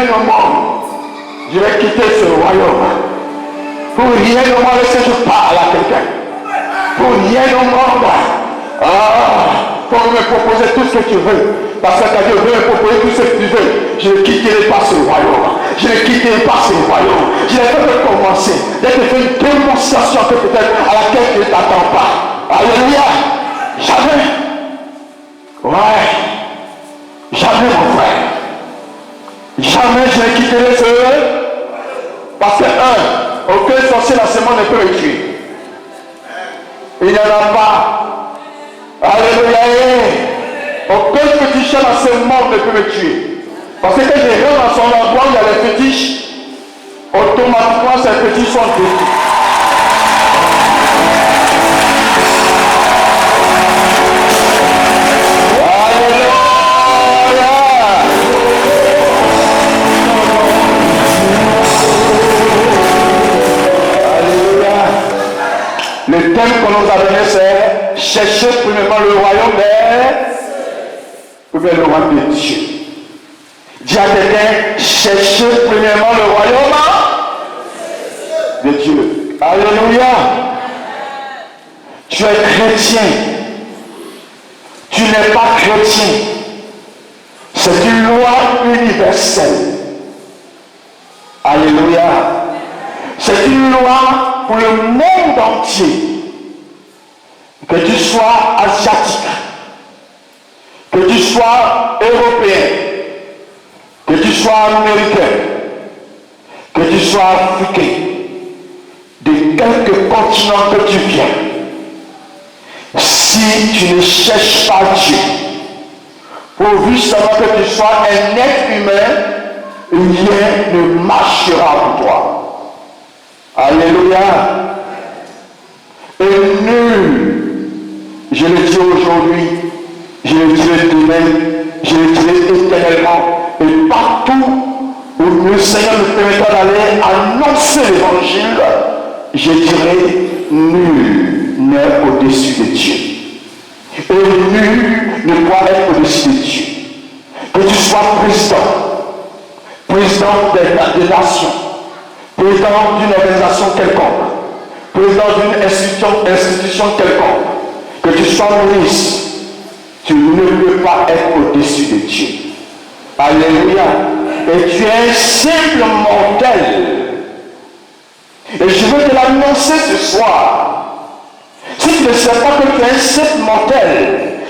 rien au monde, je vais quitter ce royaume. Pour rien au monde, est-ce que je parle à quelqu'un? Pour rien au monde. Pour me proposer tout ce que tu veux. Parce que Dieu veut me proposer tout ce que tu veux. Je ne quitterai pas ce royaume. Je ne quitterai pas ce royaume. Je ne peux pas commencer. Dès que tu fais une démonstration que peut-être à laquelle tu ne t'attends pas. Alléluia. Jamais. Ouais. Jamais, mon frère. Jamais je ne quitterai ce. Parce que aucun sorcier dans ce monde ne peut me tuer. Il n'y en a pas. Alléluia. Aucun féticheur dans ce monde ne peut me tuer. Parce que quand je rentre dans son endroit où il y a les fétiches, automatiquement ces fétiches sont détruits. Le thème qu'on nous a donné, c'est chercher premièrement le royaume ou bien le royaume de Dieu. Dis à quelqu'un, chercher premièrement le royaume de Dieu. Alléluia. Tu es chrétien. Tu n'es pas chrétien. C'est une loi universelle. Alléluia. C'est une loi pour le monde entier. Que tu sois asiatique, que tu sois européen, que tu sois américain, que tu sois africain, de quelque continent que tu viens, si tu ne cherches pas Dieu, pourvu seulement que tu sois un être humain, rien ne marchera pour toi. Alléluia. Et nul, je le dis aujourd'hui, je le dirai demain, je le dirai éternellement, et partout où le Seigneur nous permettra d'aller annoncer l'évangile, je dirai, nul n'est au-dessus de Dieu. Et nul ne doit être au-dessus de Dieu. Que tu sois président des nations, président d'une organisation quelconque, président d'une institution quelconque, que tu sois ministre, tu ne peux pas être au-dessus de Dieu. Alléluia. Et tu es un simple mortel. Et je veux te l'annoncer ce soir. Si tu ne sais pas que tu es un simple mortel,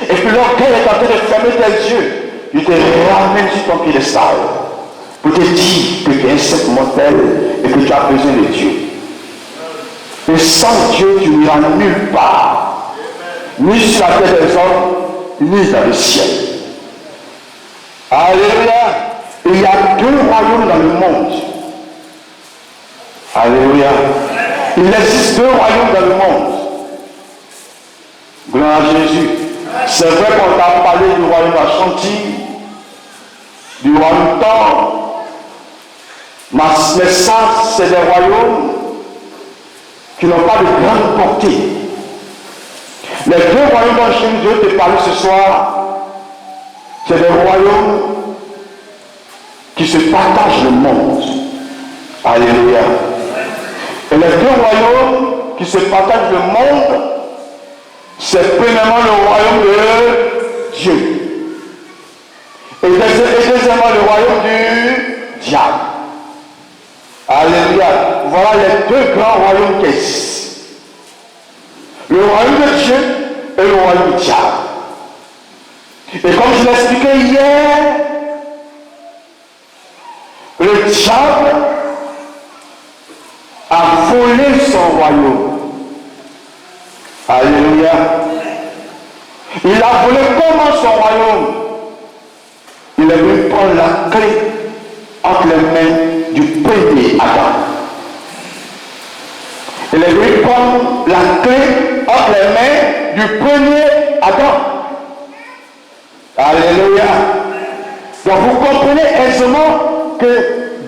et que l'orgueil est en train de fermer tes yeux, il te ramène sur ton piédestal pour te dire que tu es un simple mortel et que tu as besoin de Dieu. Et sans Dieu, tu n'iras nulle part, ni sur la terre des hommes, ni dans le ciel. Alléluia. Il y a deux royaumes dans le monde. Alléluia. Il existe deux royaumes dans le monde. Gloire à Jésus. C'est vrai qu'on t'a parlé du royaume Ashanti, du royaume Thor. Mais ça, c'est des royaumes qui n'ont pas de grande portée. Les deux royaumes dont je vais te parler ce soir, c'est des royaumes qui se partagent le monde. Alléluia. Et les deux royaumes qui se partagent le monde, c'est premièrement le royaume de Dieu. Et deuxièmement le royaume du diable. Alléluia. Voilà les deux grands royaumes qui existent. Le royaume de Dieu et le royaume du diable. Et comme je l'expliquais hier, le diable a volé son royaume. Alléluia. Il a volé comment son royaume? Il a voulu prendre la clé entre les mains du premier Adam. Il a voulu prendre la clé entre les mains du premier Adam. Alléluia. Donc vous comprenez aisément que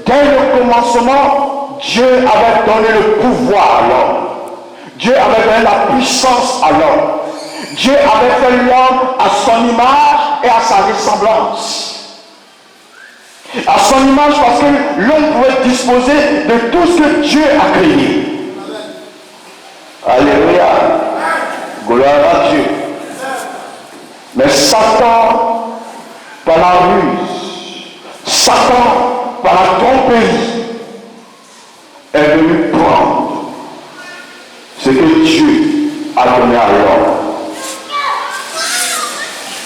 dès le commencement, Dieu avait donné le pouvoir à l'homme. Dieu avait donné la puissance à l'homme. Dieu avait fait l'homme à son image et à sa ressemblance. À son image, parce que l'homme pouvait disposer de tout ce que Dieu a créé. Alléluia. Gloire à Dieu. Mais Satan, par la ruse, Satan, par la tromperie, est venu prendre ce que Dieu a donné à l'homme.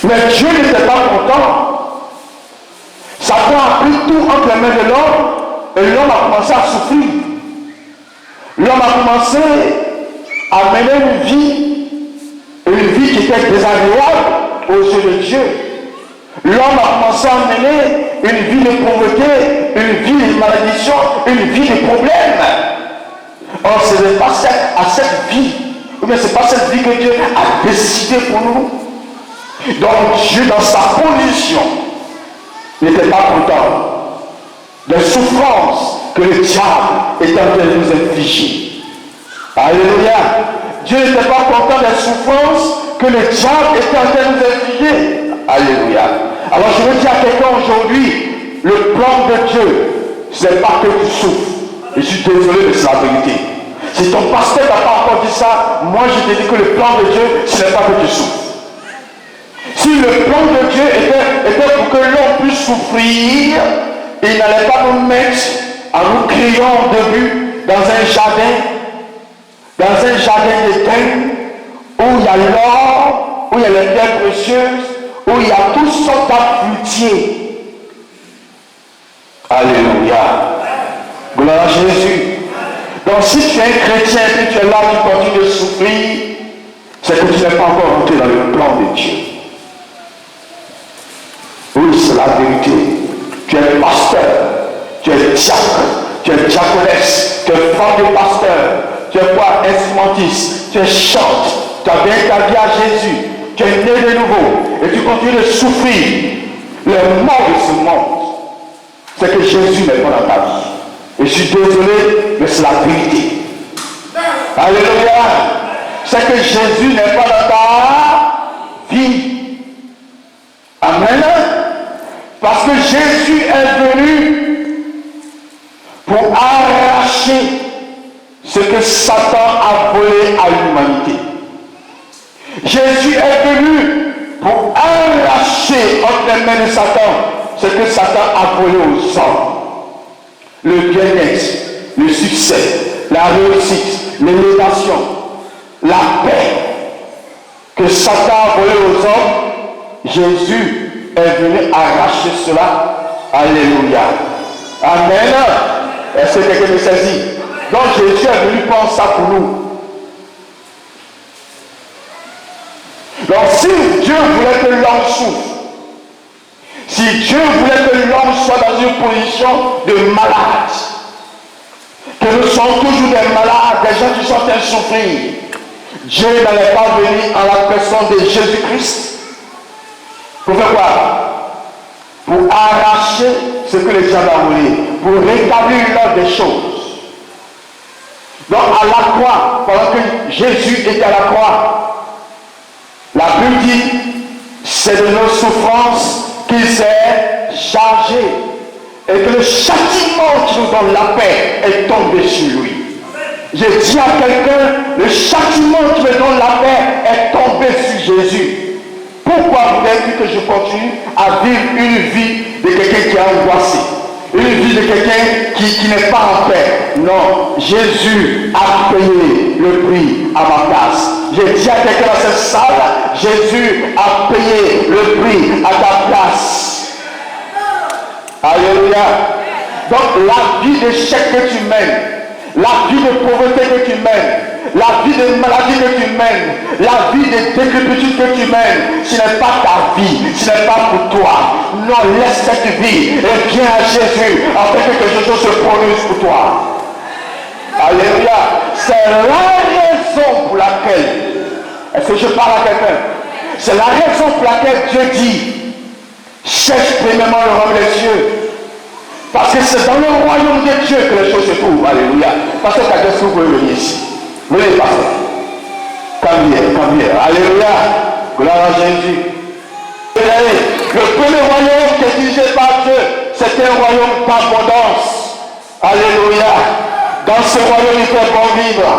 Mais Dieu n'était pas content. Satan a pris tout entre les mains de l'homme et l'homme a commencé à souffrir. L'homme a commencé à mener une vie qui était désagréable aux yeux de Dieu. L'homme a commencé à mener une vie de pauvreté, une vie de malédiction, une vie de problèmes. Or, ce n'est pas cette vie, mais ce n'est pas cette vie que Dieu a décidé pour nous. Donc Dieu, dans sa position, n'était pas content des souffrances que le diable était en train de nous infliger. Alléluia. Dieu n'était pas content des souffrances que le diable était en train de nous infliger. Alléluia. Alors je veux dire à quelqu'un aujourd'hui, le plan de Dieu, ce n'est pas que tu souffres. Je suis désolé, mais c'est la vérité. Si ton pasteur n'a pas encore dit ça, moi je te dis que le plan de Dieu, ce n'est pas que tu souffres. Si le plan de Dieu était pour que l'homme puisse souffrir, il n'allait pas nous mettre en nous criant au début dans un jardin d'étain, où il y a l'or, où il y a les pierres précieuses, où il y a toutes sortes d'arbres fruitiers. Alléluia. Gloire à Jésus. Donc si tu es un chrétien et que tu es là, tu continues de souffrir, c'est que tu n'es pas encore rentré dans le plan de Dieu. Oui, c'est la vérité. Tu es pasteur, tu es diacre, tu es diaconesse, tu es femme de pasteur, tu es quoi? Instrumentiste, tu es chante, tu as bien ta vie à Jésus, tu es né de nouveau et tu continues de souffrir le mort de ce monde. C'est que Jésus n'est pas dans ta vie. Et je suis désolé, mais c'est la vérité. Alléluia. C'est que Jésus n'est pas dans ta vie. Amen. Parce que Jésus est venu pour arracher ce que Satan a volé à l'humanité. Jésus est venu pour arracher entre les mains de Satan ce que Satan a volé aux hommes. Le bien-être, le succès, la réussite, l'élévation, la paix que Satan a volé aux hommes, Jésus est venu arracher cela. Alléluia. Amen. Est-ce que quelqu'un me saisit? Donc Jésus est venu prendre ça pour nous. Donc si Dieu voulait que l'homme souffre, si Dieu voulait que l'homme soit dans une position de malade, que nous sommes toujours des malades, des gens qui sont en train de souffrir, Dieu n'allait pas venir en la personne de Jésus-Christ. Pour faire quoi? Pour arracher ce que le diable a volé, pour rétablir l'ordre des choses. Donc à la croix, pendant que Jésus était à la croix, la Bible dit, c'est de nos souffrances qu'il s'est chargé. Et que le châtiment qui nous donne la paix est tombé sur lui. J'ai dit à quelqu'un, le châtiment qui me donne la paix est tombé sur Jésus. Pourquoi vous avez dit que je continue à vivre une vie de quelqu'un qui est angoissé, une vie de quelqu'un qui n'est pas en paix? Non, Jésus a payé le prix à ma place. J'ai dit à quelqu'un dans cette salle, Jésus a payé le prix à ta place. Alléluia. Donc la vie d'échec que tu mènes, la vie de pauvreté que tu mènes, la vie de maladie que tu mènes, la vie de décrépitude que tu mènes, ce n'est pas ta vie, ce n'est pas pour toi. Non, laisse cette vie et viens à Jésus afin que quelque chose se produise pour toi. Alléluia. C'est la raison pour laquelle, est-ce que je parle à quelqu'un? C'est la raison pour laquelle Dieu dit, cherche premièrement le royaume des cieux. Parce que c'est dans le royaume de Dieu que les choses se trouvent. Alléluia. Parce que est-ce que vous pouvez venir ici? Venez, pasteur. Come here. Alléluia. Gloire à Jésus. Le premier royaume qui est dirigé par Dieu, c'est un royaume d'abondance. Alléluia. Dans ce royaume, il fait bon vivre.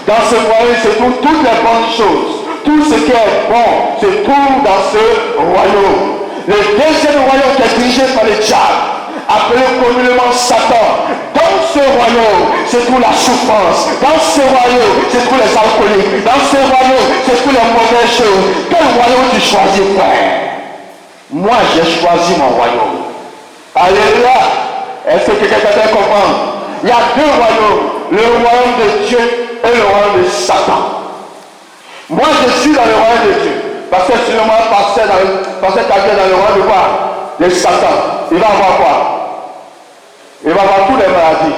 Dans ce royaume, se trouvent toutes les bonnes choses. Tout ce qui est bon se trouve dans ce royaume. Le deuxième royaume qui est dirigé par le diable, appelé communément Satan. Dans ce royaume, se trouve la souffrance. Dans ce royaume, se trouvent les alcooliques. Dans ce royaume, se trouvent les mauvaises choses. Quel royaume tu choisis, frère? Moi, j'ai choisi mon royaume. Alléluia. Est-ce que quelqu'un peut comprendre? Il y a deux royaumes. Le royaume de Dieu et le royaume de Satan. Moi, je suis dans le royaume de Dieu. Parce que si le monde passait dans le royaume de quoi? De Satan. Il va avoir quoi? Il va avoir toutes les maladies.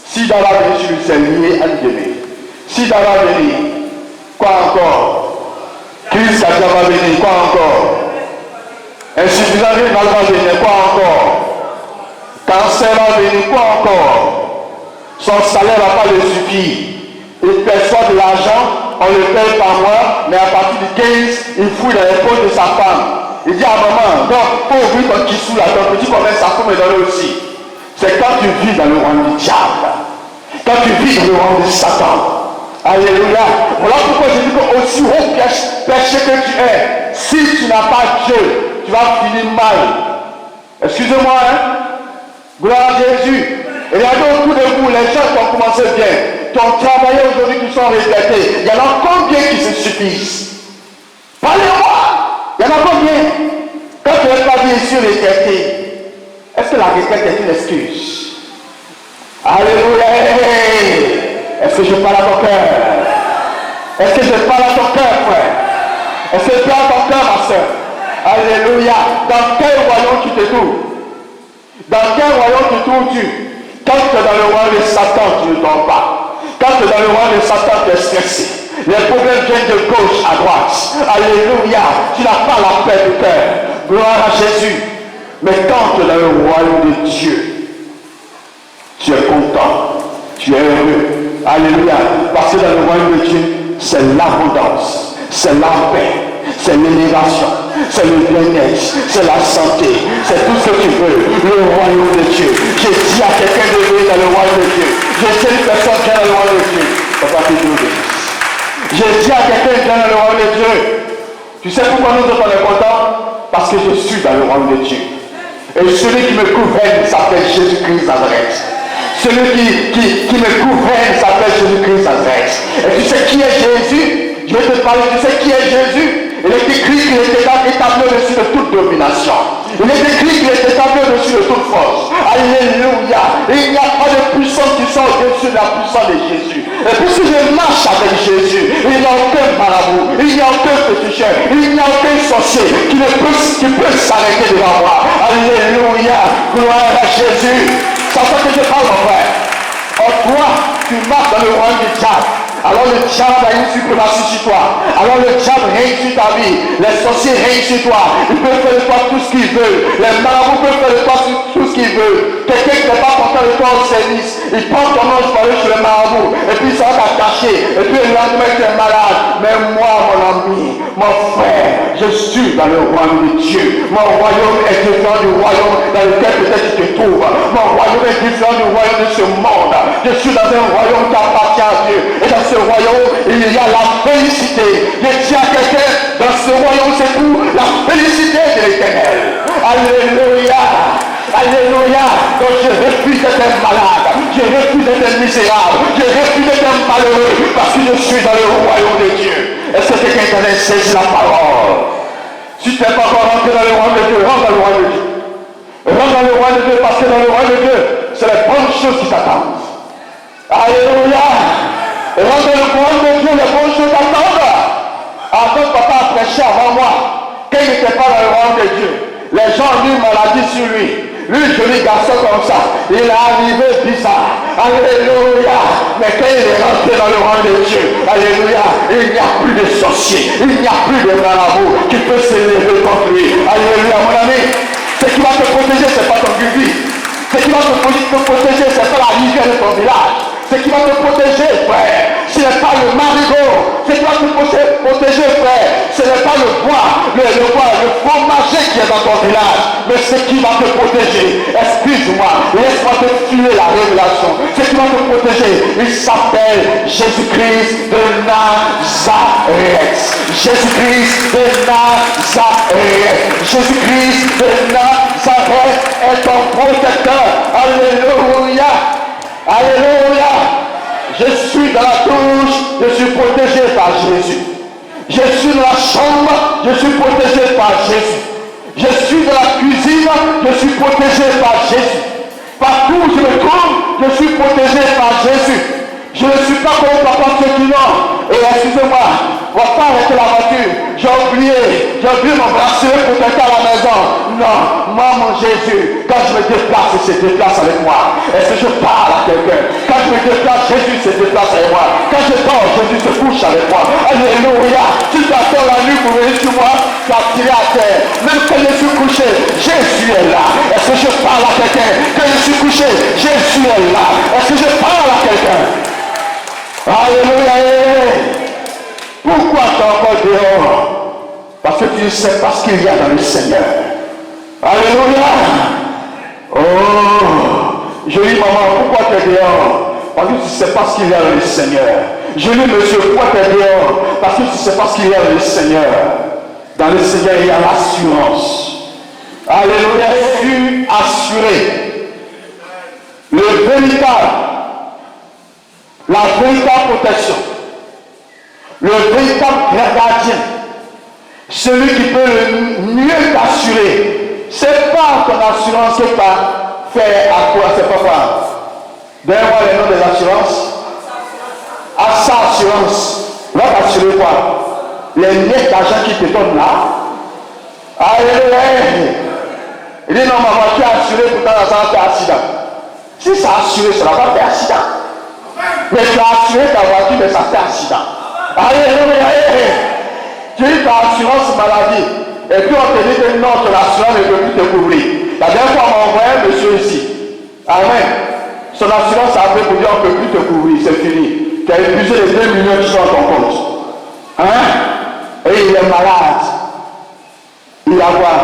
Si dans la venir sur lui, c'est lié à l'ennemi. Si dans la venir, quoi encore? Christ va venir, quoi encore? Insuffisance rénale va venir, quoi encore? Cancer va venir, quoi encore? Son salaire ne va pas le suffire. Il perçoit de l'argent, on le paye par mois, mais à partir du 15, il fouille dans les poches de sa femme. Il dit à maman, donc, il faut ouvrir ton kissou là, ton petit commerce, sa femme me donne aussi. C'est quand tu vis dans le royaume du diable. Quand tu vis dans le royaume de Satan. Alléluia. Voilà pourquoi je dis que aussi haut péché que tu es, si tu n'as pas Dieu, tu vas finir mal. Excusez-moi, hein. Gloire à Jésus. Et regardez autour de vous, les gens qui ont commencé bien, qui ont travaillé aujourd'hui, qui sont retraités. Il y en a combien qui se suffisent? Parlez-moi. Il y en a combien? Quand tu n'es pas bien sûr retraité, est-ce que la retraite est une excuse? Alléluia. Est-ce que je parle à ton cœur? Est-ce que je parle à ton cœur, frère? Est-ce que je parle à ton cœur, ma soeur? Alléluia. Dans quel royaume tu te trouves? Dans quel royaume te trouves-tu? Quand tu es dans le royaume de Satan, tu ne dors pas. Quand tu es dans le royaume de Satan, tu es stressé. Les problèmes viennent de gauche à droite. Alléluia. Tu n'as pas la paix du cœur. Gloire à Jésus. Mais quand tu es dans le royaume de Dieu, tu es content. Tu es heureux. Alléluia. Parce que dans le royaume de Dieu, c'est l'abondance. C'est la paix. C'est l'élévation, c'est le bien-être, c'est la santé, c'est tout ce que tu veux, le royaume de Dieu. J'ai dit à quelqu'un de venir dans le royaume de Dieu. J'ai dit à une personne qui est dans le royaume de Dieu. J'ai dit à quelqu'un qui est dans le royaume de Dieu. Tu sais pourquoi nous sommes contents? Parce que je suis dans le royaume de Dieu. Et celui qui me gouverne s'appelle Jésus-Christ Nazareth. Celui qui me gouverne s'appelle Jésus-Christ Nazareth. Et tu sais qui est Jésus? Je vais te parler, tu sais qui est Jésus? Il est écrit qu'il est établi au-dessus de toute domination. Il est écrit qu'il est établi au-dessus de toute force. Alléluia. Il n'y a pas de puissance qui sort au-dessus de la puissance de Jésus. Et puisque je marche avec Jésus, il n'y a aucun marabout, il n'y a aucun féticheur, il n'y a aucun sorcier qui peut s'arrêter devant moi. Alléluia. Gloire à Jésus. C'est ça que je parle, mon frère. Or toi, tu marches dans le royaume du diable. Alors le diable a une suprématie sur toi. Alors le diable règne sur ta vie. Les sorciers règnent sur toi. Ils peuvent faire de toi tout ce qu'ils veulent. Les marabouts peuvent faire de toi tout ce qu'ils veulent. Quelqu'un qui n'est pas content de toi au service, il prend ton nom disparu sur le marabout. Et puis il s'en va cacher. Et puis le lendemain tu es malade. Mais moi, mon ami, mon frère, je suis dans le royaume de Dieu. Mon royaume est différent du royaume dans lequel peut-être tu te trouves. Mon royaume est différent du royaume de ce monde. Je suis dans un royaume qui appartient à Dieu. Et dans ce royaume, il y a la félicité. Je dis à quelqu'un, dans ce royaume, c'est tout la félicité de l'Éternel. Alléluia. Alléluia. Donc je refuse d'être un malade. Je refuse d'être un misérable. Je refuse d'être un malheureux. Parce que je suis dans le royaume de Dieu. Est-ce que quelqu'un t'en a saisi la parole? Si tu n'es pas encore rentré dans le royaume de Dieu, rentre dans le royaume de Dieu. Rentre dans le royaume de Dieu, parce que dans le royaume de Dieu, c'est les bonnes choses qui t'attendent. Alléluia. Rentre dans le royaume de Dieu, les bonnes choses t'attendent. Avant papa a prêché avant moi, quand il n'était pas dans le royaume de Dieu, les gens ont eu maladie sur lui. Lui, joli garçon comme ça, il est arrivé bizarre. Alléluia. Mais quand il est rentré dans le royaume de Dieu, alléluia, il n'y a plus de sorciers, il n'y a plus de marabout qui peut s'élever contre lui. Alléluia, mon ami. Ce qui va te protéger, ce n'est pas ton guivi. Ce qui va te protéger, ce n'est pas la rivière de ton village. Ce qui va te protéger, frère, ce n'est pas le marigot. Ce qui va te protéger, frère, ce n'est pas le fromager qui est dans ton village, mais ce qui va te protéger. Excuse-moi, laisse-moi te filer la révélation. Ce qui va te protéger, il s'appelle Jésus-Christ de Nazareth. Jésus-Christ de Nazareth. Jésus-Christ de Nazareth est ton protecteur. Alléluia. Alléluia. Je suis dans la douche, je suis protégé par Jésus. Je suis dans la chambre, je suis protégé par Jésus. Je suis dans la cuisine, je suis protégé par Jésus. Partout où je me trouve, je suis protégé par Jésus. Je ne suis pas comme papa ceux qui l'ont. Et excusez-moi, on va pas arrêter la voiture. J'ai oublié mon bracelet protecteur à la maison. Non, moi mon Jésus, quand je me déplace, il se déplace avec moi. Est-ce que je parle à quelqu'un? Quand je me déplace, Jésus se déplace avec moi. Quand je dors, Jésus se couche avec moi. Alléluia. Tu t'attends la nuit pour venir sur moi, tu as tiré à terre. Même quand je suis couché, Jésus est là. Est-ce que je parle à quelqu'un? Quand je suis couché, Jésus est là. Est-ce que je parle à quelqu'un? Alléluia. Pourquoi tu es encore dehors? Parce que tu ne sais pas ce qu'il y a dans le Seigneur. Alléluia. Oh, je dis maman, pourquoi tu es dehors? Parce que tu ne sais pas ce qu'il y a dans le Seigneur. Je dis monsieur, pourquoi tu es dehors? Parce que tu ne sais pas ce qu'il y a dans le Seigneur. Dans le Seigneur, il y a l'assurance. Alléluia. Je suis assuré. La véritable protection, le véritable gardien, celui qui peut le mieux t'assurer, c'est pas ton assurance qui va faire à toi, c'est pas quoi. Donne-moi les noms des assurances. Assa Assurance va t'assurer quoi? Les miettes d'argent qui te donnent là. Alléluia. Il dit non, ma voiture est assurée, pourtant ça va faire accident. Si ça a assuré, ça va pas faire accident. Mais tu as assuré ta voiture, mais ça fait accident. Alléluia. Tu as assurance maladie. Et puis on te dit que non, ton assurance ne peut plus te couvrir. La dernière fois, on m'a envoyé un monsieur ici. Amen. Son assurance a fait pour dire on ne peut plus te couvrir. C'est fini. Tu as épuisé les 2 millions qui sont dans ton compte. Hein? Et il est malade. Il a quoi?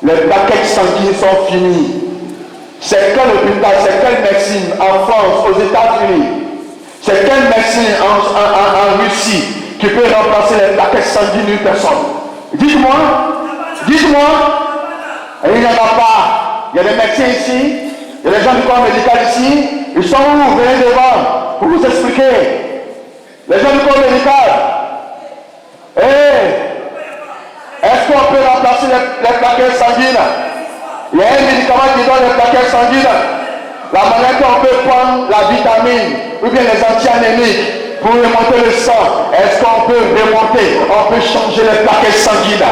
Les paquets sanguines sont finis. C'est quel hôpital, c'est quelle médecine en France, aux États-Unis? C'est quelle médecine en Russie qui peut remplacer les plaquettes sanguines d'une personne? Dites-moi, dites-moi. Il n'y en a pas. Il y a des médecins ici, il y a des gens du corps médical ici. Ils sont où? Venez devant pour vous expliquer. Les gens du corps médical. Est-ce qu'on peut remplacer les plaquettes sanguines? Il y a un médicament qui donne les plaquettes sanguines. La manière qu'on peut prendre la vitamine ou bien les anti-anémiques pour remonter le sang. Est-ce qu'on peut remonter? On peut changer les plaquettes sanguines.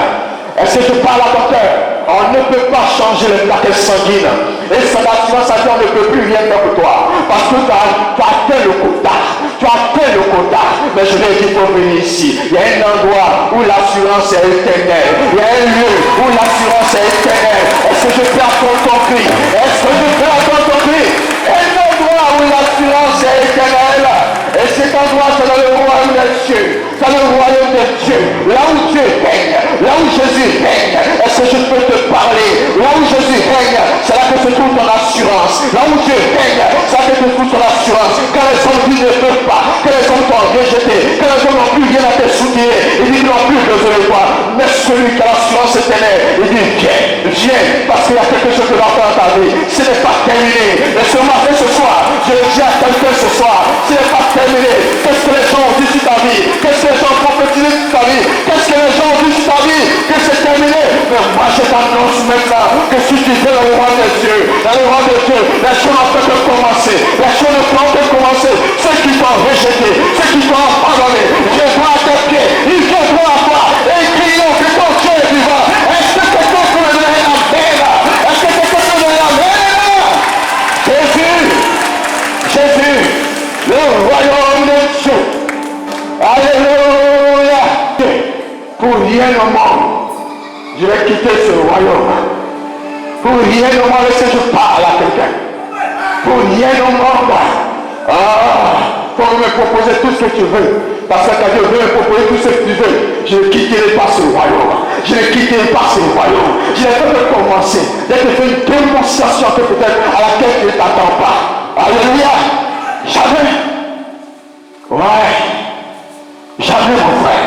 Est-ce que je parle à ton cœur? On ne peut pas changer les plaquettes sanguines. Et ça l'assurance à dire on ne peut plus rien faire pour toi. Parce que tu as atteint le quota. Tu as atteint le quota. Mais je vais dire pour venir ici. Il y a un endroit où l'assurance est éternelle. Il y a un lieu où l'assurance est éternelle. Est-ce que je peux attendre ton cri? Est-ce que je peux attendre ton cri? Un endroit où l'assurance est éternelle. Et cet endroit, c'est dans le royaume des cieux. Dans le royaume des cieux. Là où Dieu règne. Là où Jésus règne. Est-ce que je peux te parler? Là où Jésus règne, c'est là que se trouve ton assurance. Là où Dieu règne, c'est là que se trouve ton assurance. Quand les hommes disent ne peuvent pas, que les hommes t'ont rejeté, que les hommes n'ont plus rien à te soutenir, ils disent qu'ils n'ont plus besoin de toi. Mais celui qui a l'assurance éternelle, il dit viens, viens, parce qu'il y a quelque chose que doit faire dans ta vie. Ce n'est pas terminé. Et ce matin, ce soir, je le dis à quelqu'un ce soir, ce n'est pas terminé. Qu'est-ce que les gens ont dit sur ta vie? Qu'est-ce que les gens ont prophétisé sur ta vie? Qu'est-ce que les gens ont dit sur ta vie? Que c'est terminé. Mais moi, je t'annonce maintenant que si tu fais dans le roi des dieux, les choses n'ont fait que commencer. Les choses ne font que commencer. Ceux qui t'ont rejeté, ceux qui t'ont abandonné, viendront à tes pieds, ils viendront à toi et ils crieront que ton Dieu est vivant. Est-ce que quelqu'un peut me donner la paix? Est-ce que quelqu'un peut me donner la paix? Jésus, le royaume de Dieu. Alléluia. Pour rien au monde, je vais quitter ce royaume. Pour rien au monde, est-ce que je parle à quelqu'un? Pour rien au monde, Faut me proposer tout ce que tu veux. Parce que Dieu veut me proposer tout ce que tu veux. Je ne quitterai pas ce royaume. Je ne quitterai pas ce royaume. Je n'ai pas de commencer. Dès que tu fais une démonstration que peut-être à laquelle tu ne t'attends pas. Alléluia. Jamais. Ouais. Jamais, mon frère.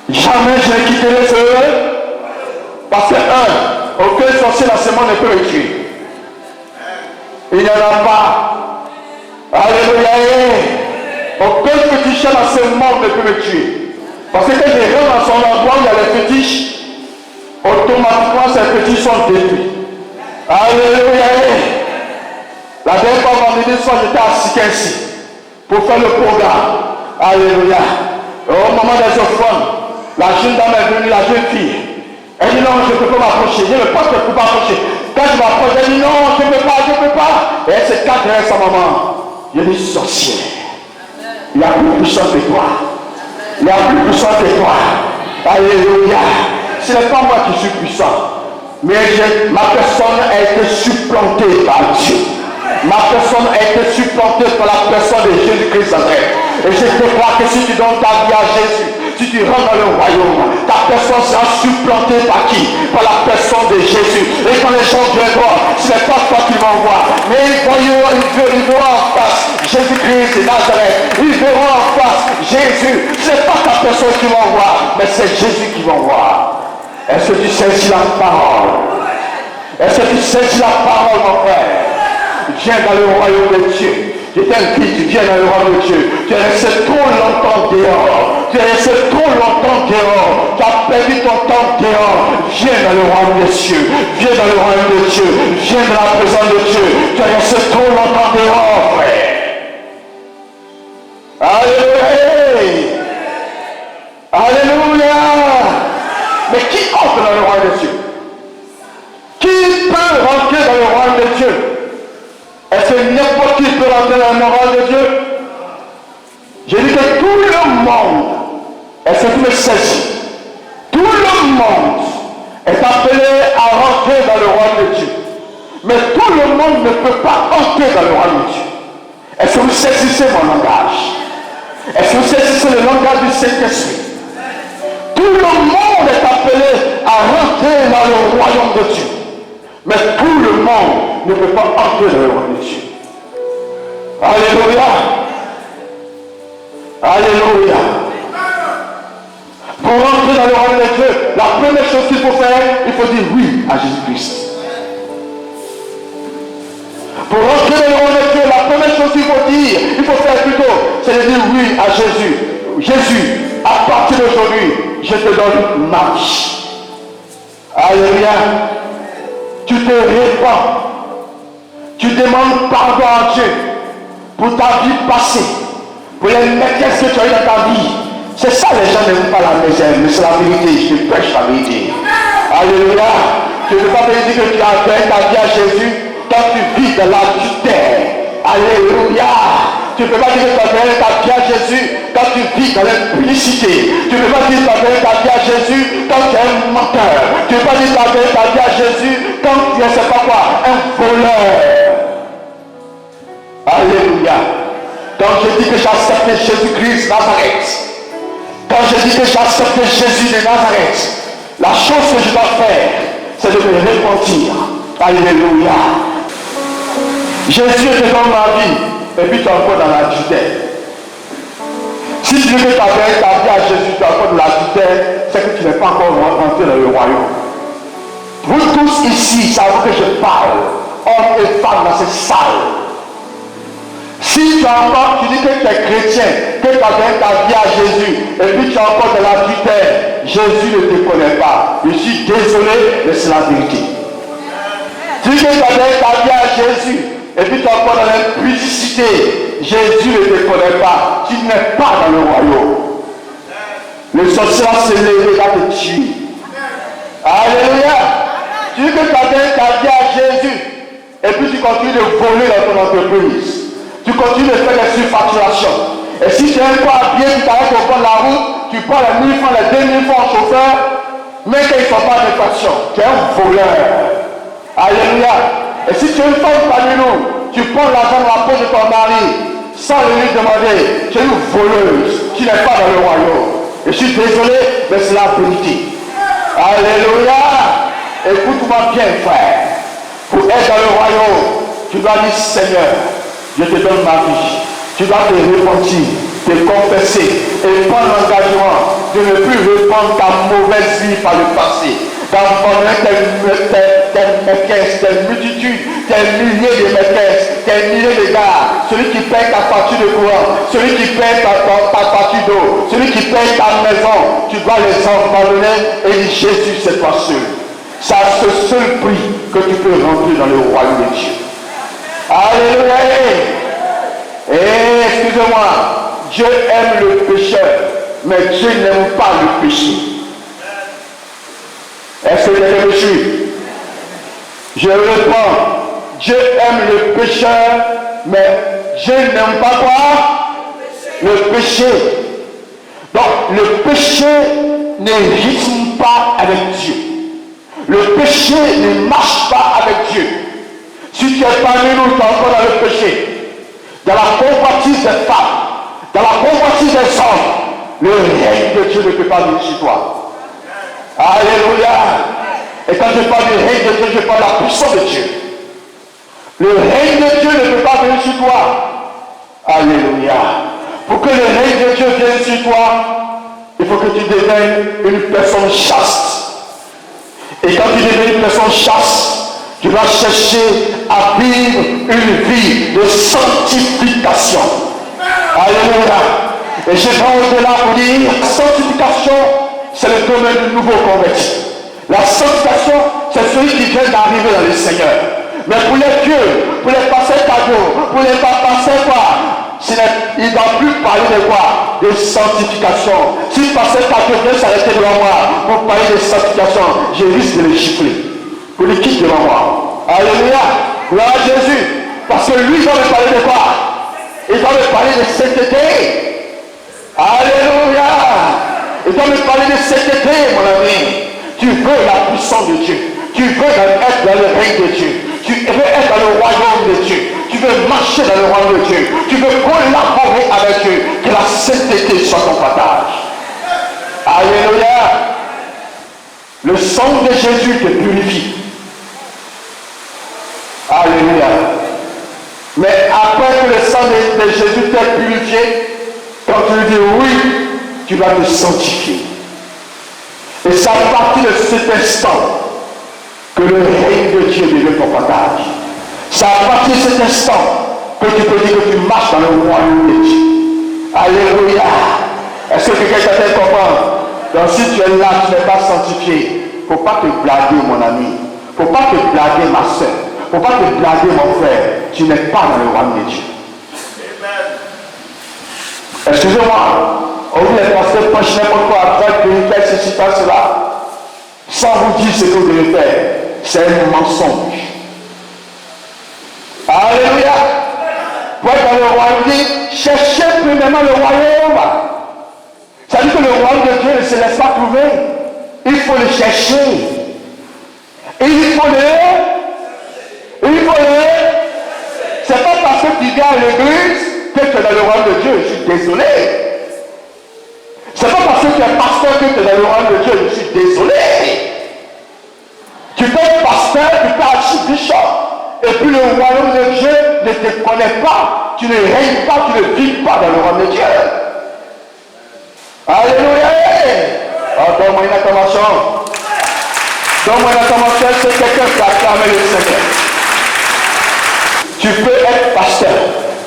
Jamais je ne quitterai ce. Parce que aucun sorcier dans ce monde ne peut me tuer. Il n'y en a pas. Alléluia. Aucun féticheur dans ce monde ne peut me tuer. Parce que quand je rentre dans son endroit où il y a les fétiches, automatiquement ces fétiches sont détruits. Alléluia. La dernière fois vendredi soir, j'étais assis ici pour faire le programme. Alléluia. Au moment des offrandes, la jeune dame est venue, la jeune fille. Elle dit non, je ne peux pas m'approcher. Je ne pense que je ne peux pas m'approcher. Quand je m'approche, elle dit non, je ne peux pas, je ne peux pas. Et elle se cache derrière sa maman. Je dis sorcière. Il y a plus puissant que toi. Il y a plus puissant que toi. Alléluia. Ce n'est pas moi qui suis puissant. Mais ma personne a été supplantée par Dieu. Ma personne a été supplantée par la personne de Jésus-Christ Nazareth. Et je te crois que si tu donnes ta vie à Jésus, si tu rentres dans le royaume, ta personne sera supplantée par qui? Par la personne de Jésus. Et quand les gens viennent voir, ce n'est pas toi qui m'envoies, mais ils verront en face Jésus-Christ de Nazareth. Ils verront en face Jésus. Ce n'est pas ta personne qui m'envoie, mais c'est Jésus qui m'envoie. Est-ce que tu saisis la parole? Est-ce que tu saisis la parole, mon frère? Viens dans le royaume de Dieu. Je t'invite, viens dans le royaume de Dieu. Tu es resté trop longtemps dehors. Tu es resté trop longtemps dehors. Tu as perdu ton temps dehors. Viens dans le royaume de Dieu. Viens dans le royaume de Dieu. Viens dans la présence de Dieu. Tu es resté trop longtemps dehors, frère. Alléluia. Alléluia. Mais qui entre dans le royaume de Dieu? Qui peut rentrer dans le royaume de Dieu? Est-ce que n'importe qui peut rentrer dans le royaume de Dieu? Je dis que tout le monde, est-ce que tu me saisis? Tout le monde est appelé à rentrer dans le royaume de Dieu. Mais tout le monde ne peut pas entrer dans le royaume de Dieu. Est-ce que vous saisissez mon langage? Est-ce que vous saisissez le langage du Saint-Esprit? Tout le monde est appelé à rentrer dans le royaume de Dieu. Mais tout le monde ne peut pas entrer dans le royaume de Dieu. Alléluia. Alléluia. Pour entrer dans le royaume de Dieu, la première chose qu'il faut faire, il faut dire oui à Jésus-Christ. Pour entrer dans le royaume de Dieu, la première chose qu'il faut dire, il faut faire plutôt, c'est de dire oui à Jésus. Jésus, à partir d'aujourd'hui, je te donne ma vie. Alléluia. Tu te répands. Tu demandes pardon à Dieu pour ta vie passée, pour les maîtresses que tu as eues dans ta vie. C'est ça, les gens n'aiment pas la misère, mais c'est la vérité. Je te prêche la vérité. Alléluia. Je ne veux pas te dire que tu as donné ta vie à Jésus quand tu vis dans l'adultère. Alléluia. Tu ne peux pas dire que tu as donné ta vie à Jésus quand tu vis dans l'impudicité. Tu ne peux pas dire que tu as donné ta vie à Jésus quand tu es un menteur. Tu ne peux pas dire que tu as donné ta vie à Jésus quand tu es, je ne sais pas quoi, un voleur. Alléluia. Quand je dis que j'ai accepté Jésus-Christ Nazareth, quand je dis que j'ai accepté Jésus de Nazareth, la chose que je dois faire, c'est de me repentir. Alléluia. Jésus te donne ma vie, et puis tu es encore dans l'adultère. Si tu veux que tu as donné ta vie à Jésus, tu es encore dans l'adultère, c'est que tu n'es pas encore rentré dans le royaume. Vous tous ici savez que je parle, hommes et femmes dans cette salle. Si tu as encore, tu dis que tu es chrétien, que tu as donné ta vie à Jésus, et puis tu es encore dans l'adultère, Jésus ne te connaît pas. Je suis désolé, mais c'est la vérité. Tu dis que tu as donné ta vie à Jésus, et puis tu es encore dans l'impudicité, Jésus ne te connaît pas. Tu n'es pas dans le royaume. Le sorcier va se lever, va te tuer. Alléluia. Tu dis que tu as donné ta vie à Jésus, et puis tu continues de voler dans ton entreprise. Tu continues de faire des surfacturations. Et si tu es un peu habillé, tu t'arrêtes au bord de la route, tu prends les 1000 francs, les 2000 francs au chauffeur, mais qu'ils ne sont pas d'infraction. Tu es un voleur. Alléluia. Et si tu es une femme parmi nous, tu prends l'argent dans la poche de ton mari, sans lui demander, tu es une voleuse, tu n'es pas dans le royaume. Je suis désolé, mais c'est la vérité. Alléluia. Écoute-moi bien, frère. Pour être dans le royaume, tu dois dire, Seigneur, je te donne ma vie. Tu dois te repentir, te confesser et prendre l'engagement de ne plus répandre ta mauvaise vie par le passé. D'abandonner tes mécaisses, tes multitudes, tes milliers de mécaisses, tes milliers de gars. Celui qui paye ta facture de courant, celui qui paye ta facture d'eau, celui qui paye ta maison, tu dois les abandonner et dire Jésus, c'est toi seul. C'est à ce seul prix que tu peux rentrer dans le royaume de Dieu. Alléluia. Et excusez-moi, Dieu aime le pécheur, mais Dieu n'aime pas le péché. Est-ce que quelqu'un me suit? Je réponds, Dieu aime le pécheur, mais Dieu n'aime pas quoi? Le péché. Donc le péché ne rythme pas avec Dieu. Le péché ne marche pas avec Dieu. Si tu es parmi nous, tu es encore dans le péché, dans la convoitise des femmes, dans la convoitise des hommes, le règne de Dieu ne peut pas venir sur toi. Alléluia. Et quand je parle du règne de Dieu, je parle de la puissance de Dieu. Le règne de Dieu ne peut pas venir sur toi. Alléluia. Pour que le règne de Dieu vienne sur toi, il faut que tu deviennes une personne chaste. Et quand tu deviens une personne chaste, tu vas chercher à vivre une vie de sanctification. Alléluia. Et je vais au-delà pour dire, la sanctification, c'est le domaine du nouveau converti. La sanctification, c'est celui qui vient d'arriver dans le Seigneur. Mais pour les vieux, pour les passés cadeaux, pour les passés quoi, il ne doit plus parler de quoi? De sanctification. Si le passé cadeau vient s'arrêter devant moi pour parler de sanctification, je risque de le gifler. Pour le quitter devant moi. Alléluia. Gloire à Jésus. Parce que lui, il va me parler de quoi? Il va me parler de sainteté. Alléluia. Il va me parler de sainteté, mon ami. Tu veux la puissance de Dieu. Tu veux être dans le règne de Dieu. Tu veux être dans le royaume de Dieu. Tu veux marcher dans le royaume de Dieu. Tu veux collaborer avec Dieu. Que la sainteté soit ton partage. Alléluia. Le sang de Jésus te purifie. Alléluia. Mais après que le sang de Jésus t'ait purifié, quand tu lui dis oui, tu vas te sanctifier. Et c'est à partir de cet instant que le règne de Dieu devient ton partage. C'est à partir de cet instant que tu peux dire que tu marches dans le royaume de Dieu. Alléluia. Est-ce que quelqu'un t'a comprendre? Donc si tu es là, tu n'es pas sanctifié, il ne faut pas te blaguer, mon ami. Il ne faut pas te blaguer, ma soeur. Il ne faut pas te blaguer, mon frère. Tu n'es pas dans le royaume de Dieu. Excusez-moi. On dit les pasteurs prêchent n'importe quoi à droite, de faire ceci, cela. Sans vous dire ce que vous devez faire. C'est un mensonge. Alléluia. Pour être dans le royaume de Dieu, cherchez premièrement le royaume. Ça dit que le royaume de Dieu ne se laisse pas trouver. Il faut le chercher. Et il faut le. C'est pas parce que tu viens à l'église que tu es dans le royaume de Dieu. Je suis désolé. C'est pas parce que tu es pasteur que tu es dans le royaume de Dieu. Je suis désolé. Tu peux être pasteur, tu peux être archibishop. Et puis le royaume de Dieu ne te connaît pas. Tu ne règnes pas, tu ne vis pas dans le royaume de Dieu. Alléluia. Oh, donne-moi une acclamation. Donne-moi une acclamation. C'est quelqu'un qui a acclamé le Seigneur. Tu peux être pasteur.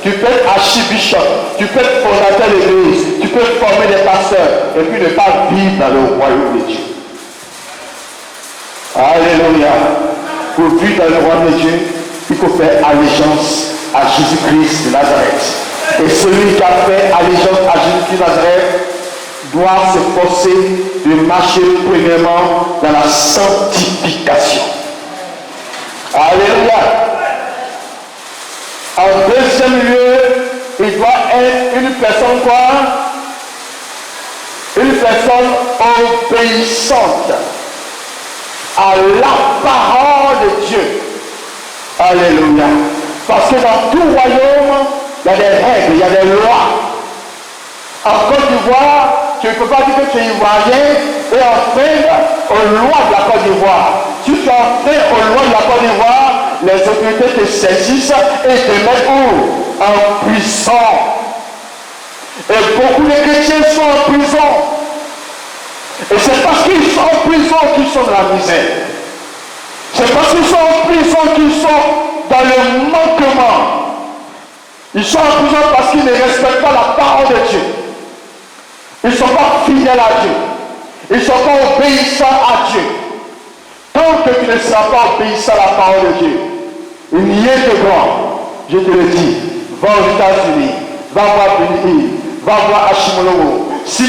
Tu peux être archibishop. Tu peux être fondateur d'église. Tu peux former des pasteurs. Et puis ne pas vivre dans le royaume de Dieu. Alléluia. Pour vivre dans le royaume de Dieu, il faut faire allégeance à Jésus-Christ de Nazareth. Et celui qui a fait allégeance à Jésus-Christ de Nazareth doit s'efforcer de marcher premièrement dans la sanctification. Alléluia. En deuxième lieu, il doit être une personne quoi? Une personne obéissante à la parole de Dieu. Alléluia. Parce que dans tout royaume, Il y a des règles, il y a des lois. En Côte d'Ivoire, tu ne peux pas dire que tu es ivoirien et enfreindre aux lois de la Côte d'Ivoire. Si tu enfreins aux lois de la Côte d'Ivoire, les autorités te saisissent et te mettent où? En prison. Et beaucoup de chrétiens sont en prison. Et c'est parce qu'ils sont en prison qu'ils sont dans la misère. C'est parce qu'ils sont en prison qu'ils sont dans le manquement. Ils sont en prison parce qu'ils ne respectent pas la parole de Dieu. Ils ne sont pas fidèles à Dieu. Ils ne sont pas obéissants à Dieu. Tant que tu ne seras pas obéissant à la parole de Dieu, rien de grand, je te le dis, va aux États-Unis, va voir Béni, va voir Hachimologo. Si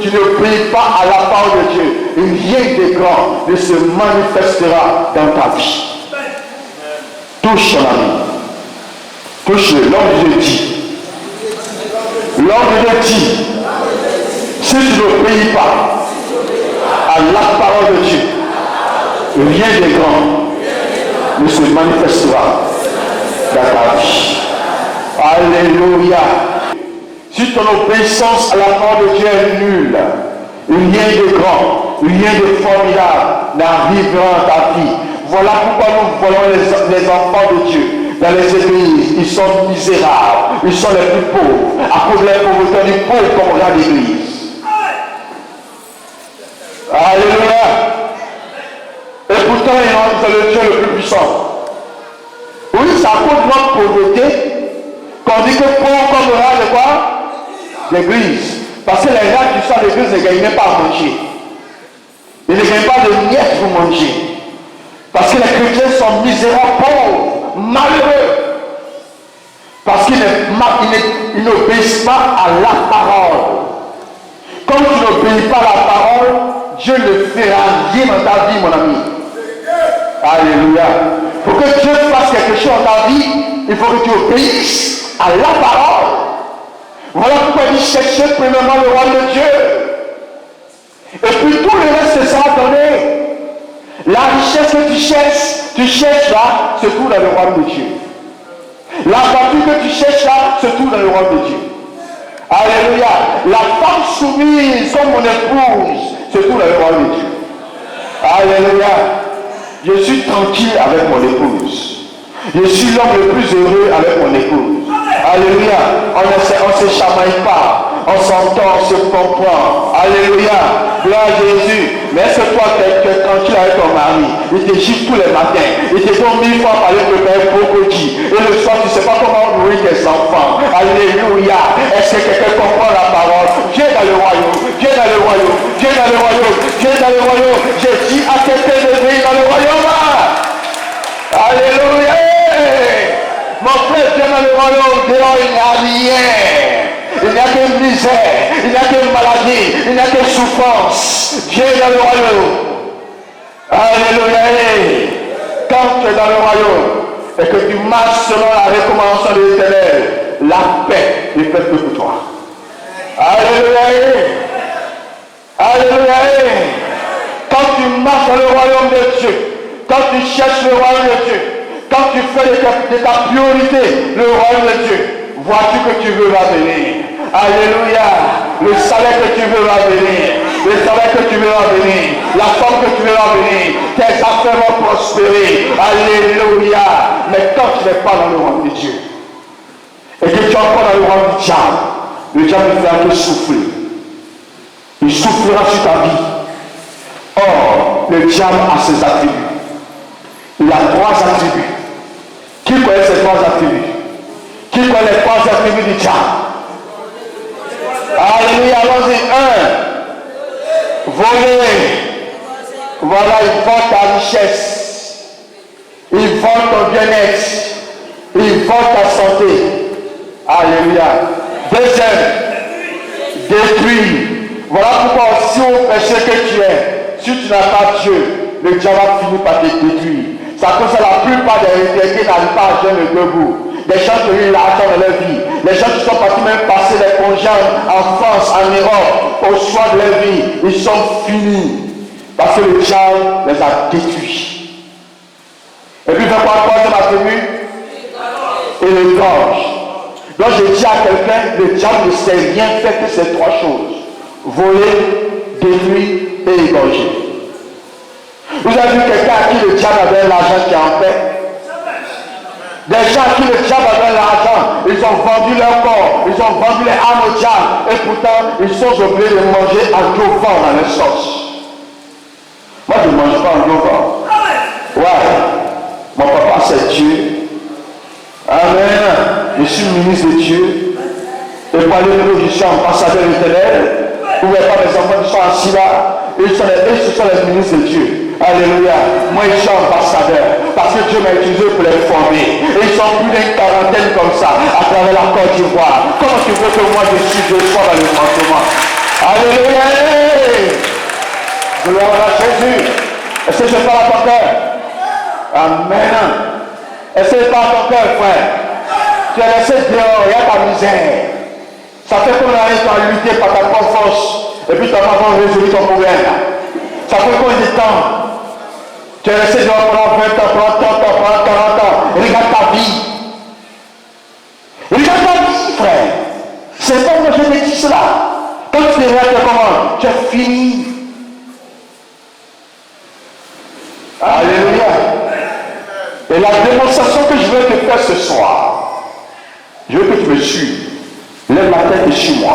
tu n'obéis pas à la parole de Dieu, rien de grand ne se manifestera dans ta vie. Touche ton ami. Touche-le. L'homme de Dieu dit. L'homme de Dieu dit. Si tu n'obéis pas à la parole de Dieu, rien de grand ne se manifestera dans ta vie. Alléluia. Si ton obéissance à la parole de Dieu est nulle, rien de grand, rien de formidable n'arrivera dans ta vie. Voilà pourquoi nous voyons les enfants de Dieu dans les églises. Ils sont misérables, ils sont les plus pauvres, à cause de la pauvreté du pauvre comme regarde l'église. Alléluia. Et pourtant, c'est le Dieu le plus puissant. Oui, c'est à cause de notre pauvreté qu'on dit que pauvre comme regarde de quoi? L'église. Parce que les gens qui sont à l'église ne gagnent même pas à manger. Ils ne gagnent pas de miettes pour manger. Parce que les chrétiens sont misérables, pauvres, malheureux. Parce qu'ils n'obéissent pas à la parole. Comme tu n'obéis pas à la parole, Dieu ne fera rien dans ta vie, mon ami. Alléluia. Pour que Dieu fasse quelque chose dans ta vie, il faut que tu obéisses à la parole. Voilà pourquoi il dit cherchez premièrement le roi de Dieu. Et puis tout le reste sera donné. La richesse que tu cherches là, se trouve dans le royaume de Dieu. La voiture que tu cherches là, se trouve dans le royaume de Dieu. Alléluia. La femme soumise comme mon épouse, se trouve dans le royaume de Dieu. Alléluia. Je suis tranquille avec mon épouse. Je suis l'homme le plus heureux avec mon épouse. Alléluia. On ne se chamaille pas. On s'entend, on se comprend. Alléluia. Gloire à Jésus. Mais est-ce que toi, tu es tranquille avec ton mari? Il te gifle tous les matins. Il te donne 1000 fois par le préparer crocodile. Et le soir, tu ne sais pas comment nourrir tes enfants. Alléluia. Est-ce que quelqu'un comprend la parole? Viens dans le royaume. Viens dans le royaume. Viens dans le royaume. Viens dans le royaume. J'ai dit à quelqu'un de venir dans le royaume. Alléluia. Mon frère, viens dans le royaume. Dehors, il n'y a rien. Il n'y a que misère, il n'y a que maladie, il n'y a que souffrance. Viens dans le royaume. Alléluia. Quand tu es dans le royaume et que tu marches selon la recommandation de l'Éternel, la paix est faite pour toi. Alléluia. Alléluia. Quand tu marches dans le royaume de Dieu, quand tu cherches le royaume de Dieu, quand tu fais de ta priorité le royaume de Dieu, vois-tu que tu veux va venir. Alléluia. Le salaire que tu veux va venir. Le salaire que tu veux va venir. La femme que tu veux va venir. Tes affaires vont prospérer. Alléluia. Mais quand tu n'es pas dans le royaume de Dieu et que tu es encore dans le royaume du diable, le diable ne fera que souffler. Il soufflera sur ta vie. Or, le diable a ses attributs. Il a 3 attributs. Qui connaît ces 3 attributs? Qui connaît les 3 attributs du diable? Alléluia, allons-y. 1. Voler. Voilà, il vole ta richesse. Il vole ton bien-être. Il vole ta santé. Alléluia. 2. Détruire. Voilà pourquoi si au péché que tu es, si tu n'as pas Dieu, le diable va finir par te détruire. C'est à cause de la plupart des retraités n'arrivent pas à jeûner debout. Les gens qui ont eu l'argent dans leur vie, les gens qui sont partis même passer les congés en France, en Europe, au soir de leur vie, ils sont finis. Parce que le diable les a détruits. Et puis, il fait quoi? 3e attribut? Et le gorge. Donc je dis à quelqu'un, le diable ne sait rien faire que ces trois choses. Voler, détruire et égorger. Vous avez vu quelqu'un à qui le diable avait l'argent qui est en paix? Des gens à qui le diable avait l'argent, ils ont vendu leur corps, ils ont vendu les âmes au diable, et pourtant ils sont obligés de manger en Jovan dans les sauces. Moi je ne mange pas en Jovan. Ouais, mon papa c'est Dieu. Amen. Je suis ministre de Dieu. Et pour aller plus, je suis ambassadeur éternel. Vous ne voyez pas mes enfants qui sont assis là. Ce sont les ministres de Dieu. Alléluia. Moi, je suis ambassadeur. Parce que Dieu m'a utilisé pour les former. Et ils sont plus d'une quarantaine comme ça à travers la Côte d'Ivoire. Comment tu veux que moi je sois dans le traitement? Alléluia. Gloire à Jésus. Est-ce que je parle à ton cœur? Amen. Est-ce que je parle à ton cœur, frère? Tu es laissé dehors, il y a ta misère. Ça fait qu'on arrive à lutter par ta propre force. Et puis tu n'as pas résolu ton problème. Ça fait combien de temps? Tu es resté dehors pendant 20 ans, pendant 30 ans, pendant 40 ans. Regarde ta vie. Regarde ta vie, frère. C'est pas que je te dis cela. Quand tu te regardes comment, tu as fini. Alléluia. Et la démonstration que je veux te faire ce soir, je veux que tu me suives. Lève la tête et suis-moi.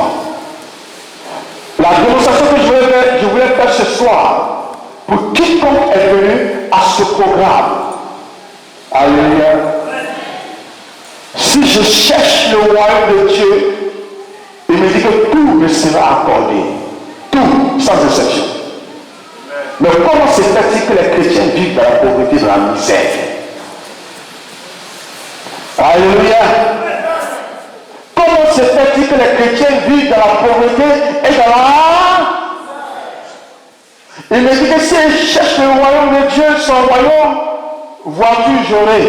La démonstration que je voulais faire ce soir, pour quiconque est venu à ce programme. Alléluia. Si je cherche le royaume de Dieu, il me dit que tout me sera accordé. Tout, sans exception. Mais comment se fait-il que les chrétiens vivent dans la pauvreté, dans la misère? Alléluia. Comment se fait-il que les chrétiens vivent dans la pauvreté et dans la... Il me dit que si je cherche le royaume de Dieu, son royaume, voiture j'aurai,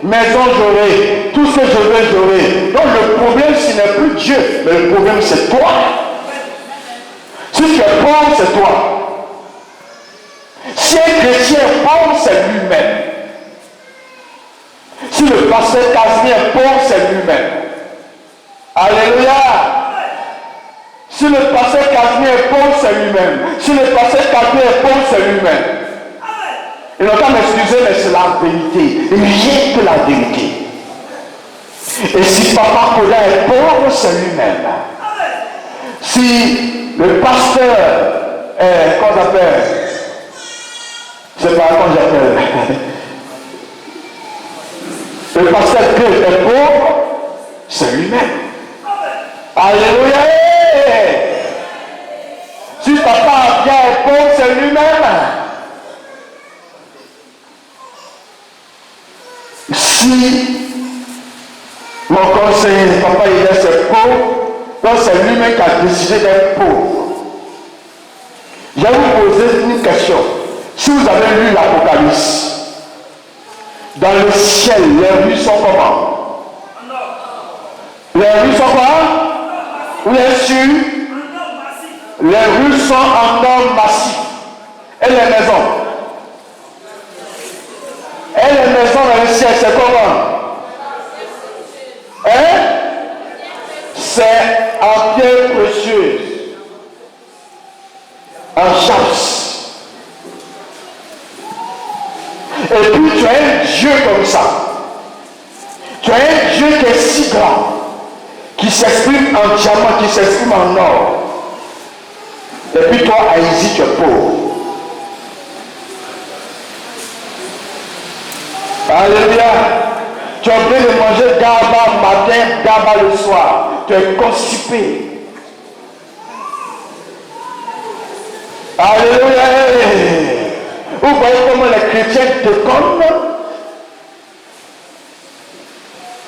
maison j'aurai, tout ce que je veux j'aurai. Donc le problème ce n'est plus Dieu, mais le problème c'est toi. Si tu es pauvre, c'est toi. Si un chrétien est pauvre, c'est lui-même. Si le pasteur Casimir est pauvre, c'est lui-même. Alléluia. Si le pasteur Casimir est pauvre, c'est lui-même. Si le pasteur Casimir est pauvre, c'est lui-même. Il n'a pas m'excuser, mais c'est la vérité. Rien que la vérité. Et si papa Koda est pauvre, c'est lui-même. Si le pasteur est, qu'on appelle, je ne sais pas comment j'appelle. Le pasteur Dieu est pauvre, c'est lui-même. Alléluia. Si papa bien est pauvre, c'est lui-même. Si mon conseiller, papa il est pauvre, donc c'est lui-même qui a décidé d'être pauvre. Je vais vous poser une question. Si vous avez lu l'Apocalypse, dans le ciel, les rues sont comment? Les rues sont quoi? Vous êtes sûr? Les rues sont en or massif. Et les maisons? Et les maisons dans le ciel, c'est comment? Hein? C'est en pierre précieuse. En chasse. Et puis tu as un Dieu comme ça. Tu as un Dieu qui est si grand, qui s'exprime en diamant, qui s'exprime en or. Et puis toi, Haïti, tu es pauvre. Alléluia. Tu as oublié de manger gaba matin, gaba le soir. Tu es constipé. Alléluia. Vous voyez comment les chrétiens te condamnent?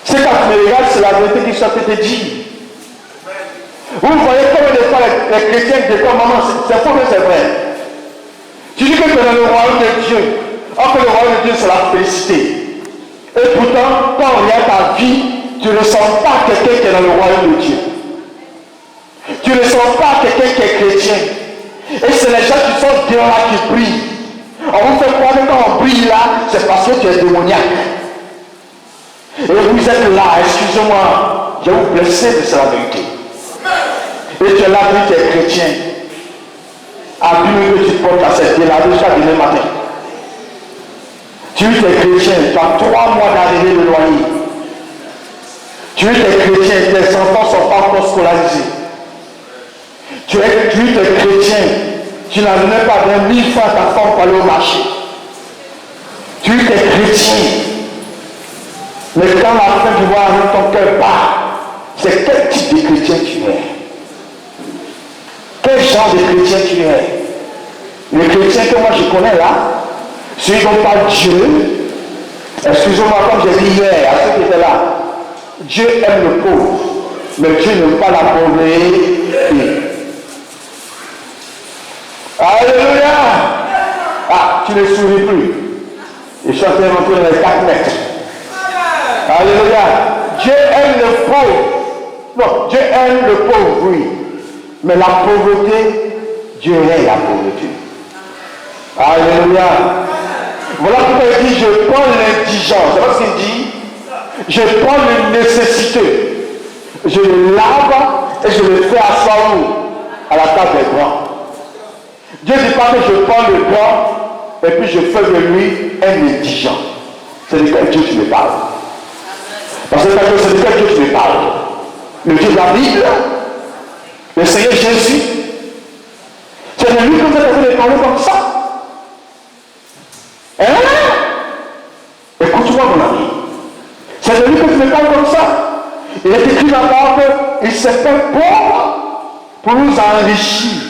C'est quand tu me regardes, c'est la vérité qui soit te dit. Vous voyez comment des fois les chrétiens te condamnent? Maman, c'est faux, mais c'est vrai. Tu dis que tu es dans le royaume de Dieu. Or que le royaume de Dieu, c'est la félicité. Et pourtant, quand on regarde ta vie, tu ne sens pas quelqu'un qui est dans le royaume de Dieu. Tu ne sens pas quelqu'un qui est chrétien. Et c'est les gens qui sont dehors là qui prient. On vous fait croire que quand on brille là, c'est parce que tu es démoniaque. Et vous êtes là, excusez-moi. je vais vous blesser, mais c'est la vérité. Et tu es là, tu es chrétien. Abîme que tu portes à cette là chaque demain matin. Tu es chrétien, tu as 3 mois d'arrivée de loyer. Tu es chrétien, tes enfants ne sont pas encore scolarisés. Tu es chrétien, tu n'as même pas 20 000 francs à ta femme pour aller au marché. Tu es chrétien. Mais quand la fin du mois arrive, ton cœur bat. C'est quel type de chrétien tu es? Quel genre de chrétien tu es? Le chrétien que moi je connais là, celui dont parle Dieu, excusez-moi comme j'ai dit hier à ceux qui étaient là, Dieu aime le pauvre, mais Dieu n'aime pas la pauvreté. Alléluia! Ah, tu ne souris plus. Et je suis rentré dans les 4 mètres. Alléluia! Dieu aime le pauvre. Non, Dieu aime le pauvre, oui. Mais la pauvreté, Dieu hait la pauvreté. Alléluia. Voilà pourquoi il dit, je prends l'indigence. C'est pas ce qu'il dit. Je prends une nécessité. Je le lave et je le fais asseoir où? À la table des grands. Dieu ne dit pas que je prends le grand et puis je fais de lui un indigent. C'est de quel Dieu tu me parles? Parce que c'est de quel Dieu tu me parles? Le Dieu de la Bible, le Seigneur Jésus. C'est de lui que vous êtes en train de parler comme ça. Hein? Écoute-moi mon ami. C'est de lui que tu me parles comme ça. Il est écrit là-bas qu'il s'est fait pauvre pour nous enrichir.